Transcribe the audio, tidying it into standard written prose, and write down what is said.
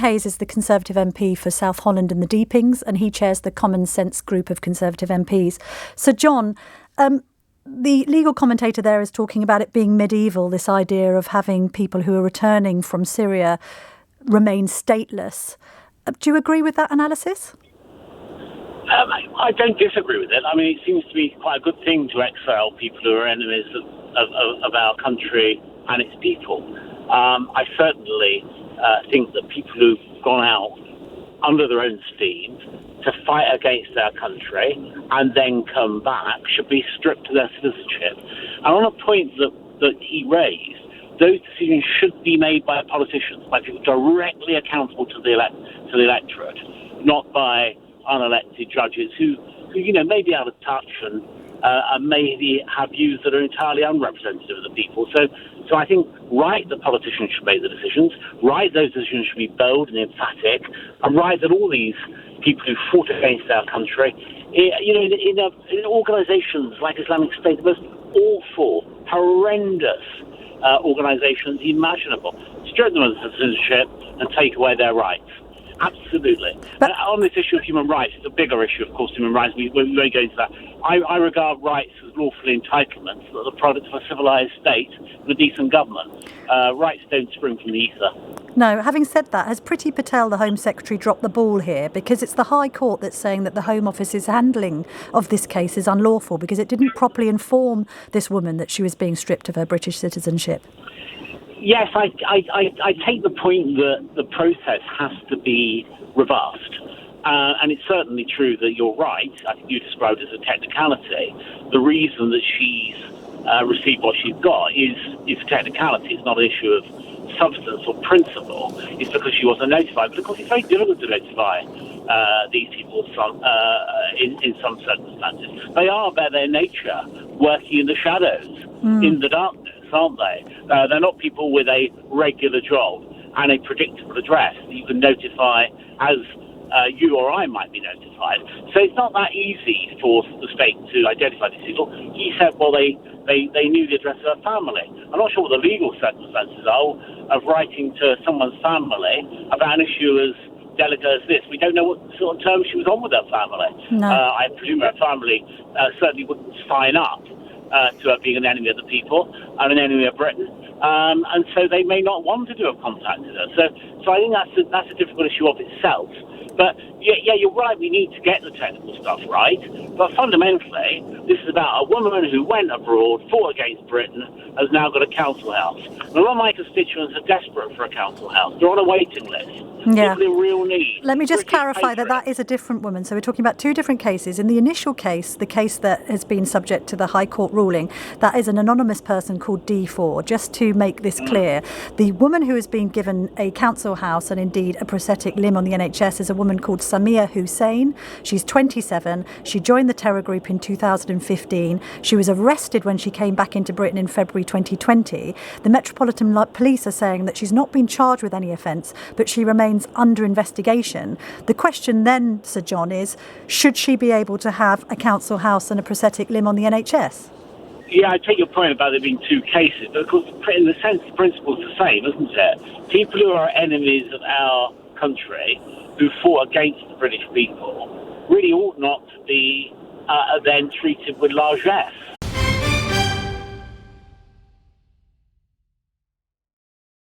Hayes is the Conservative MP for South Holland and the Deepings, and he chairs the Common Sense group of Conservative MPs. So, John, the legal commentator there is talking about it being medieval, this idea of having people who are returning from Syria remain stateless. Do you agree with that analysis? I don't disagree with it. I mean, it seems to be quite a good thing to exile people who are enemies of our country and its people. I certainly think that people who've gone out under their own steam to fight against our country and then come back should be stripped of their citizenship. And on a point that he raised, those decisions should be made by politicians, by people directly accountable to the electorate, not by unelected judges who may be out of touch and maybe have views that are entirely unrepresentative of the people. So I think, the politicians should make the decisions, those decisions should be bold and emphatic, and that all these people who fought against our country, in organisations like Islamic State, the most awful, horrendous organisations imaginable, strip them of citizenship and take away their rights. Absolutely. But on this issue of human rights, it's a bigger issue, of course, human rights. We won't go into that. I regard rights as lawful entitlements that are the product of a civilised state and a decent government. Rights don't spring from the ether. No, having said that, has Priti Patel, the Home Secretary, dropped the ball here? Because it's the High Court that's saying that the Home Office's handling of this case is unlawful because it didn't properly inform this woman that she was being stripped of her British citizenship. Yes, I take the point that the process has to be reversed. And it's certainly true that you're right. I think you described it as a technicality. The reason that she's received what she's got is a technicality. It's not an issue of substance or principle. It's because she wasn't notified. But of course, it's very difficult to notify these people in some circumstances. They are, by their nature, working in the shadows, in the darkness, aren't they? They're not people with a regular job and a predictable address that you can notify as you or I might be notified. So it's not that easy for the state to identify these people. He said, well, they knew the address of their family. I'm not sure what the legal circumstances are of writing to someone's family about an issue as delicate as this. We don't know what sort of terms she was on with her family. No. I presume her family certainly wouldn't sign up to her being an enemy of the people and an enemy of Britain. And so they may not want to do a contact with her. So I think that's a difficult issue of itself. But yeah, you're right, we need to get the technical stuff right. But fundamentally, this is about a woman who went abroad, fought against Britain, has now got a council house. And a lot of my constituents are desperate for a council house. They're on a waiting list. Yeah. People in real need. Let me just clarify that is a different woman. So we're talking about two different cases. In the initial case, the case that has been subject to the High Court ruling, that is an anonymous person called D4. Just to make this clear, the woman who has been given a council house and indeed a prosthetic limb on the NHS is a woman called Samia Hussein. She's 27. She joined the terror group in 2015. She was arrested when she came back into Britain in February 2020. The Metropolitan Police are saying that she's not been charged with any offence, but she remains under investigation. The question then, Sir John, is should she be able to have a council house and a prosthetic limb on the NHS? Yeah, I take your point about there being two cases, but of course, in the sense, the principle's the same, isn't it? People who are enemies of our country, who fought against the British people, really ought not to be then treated with largesse.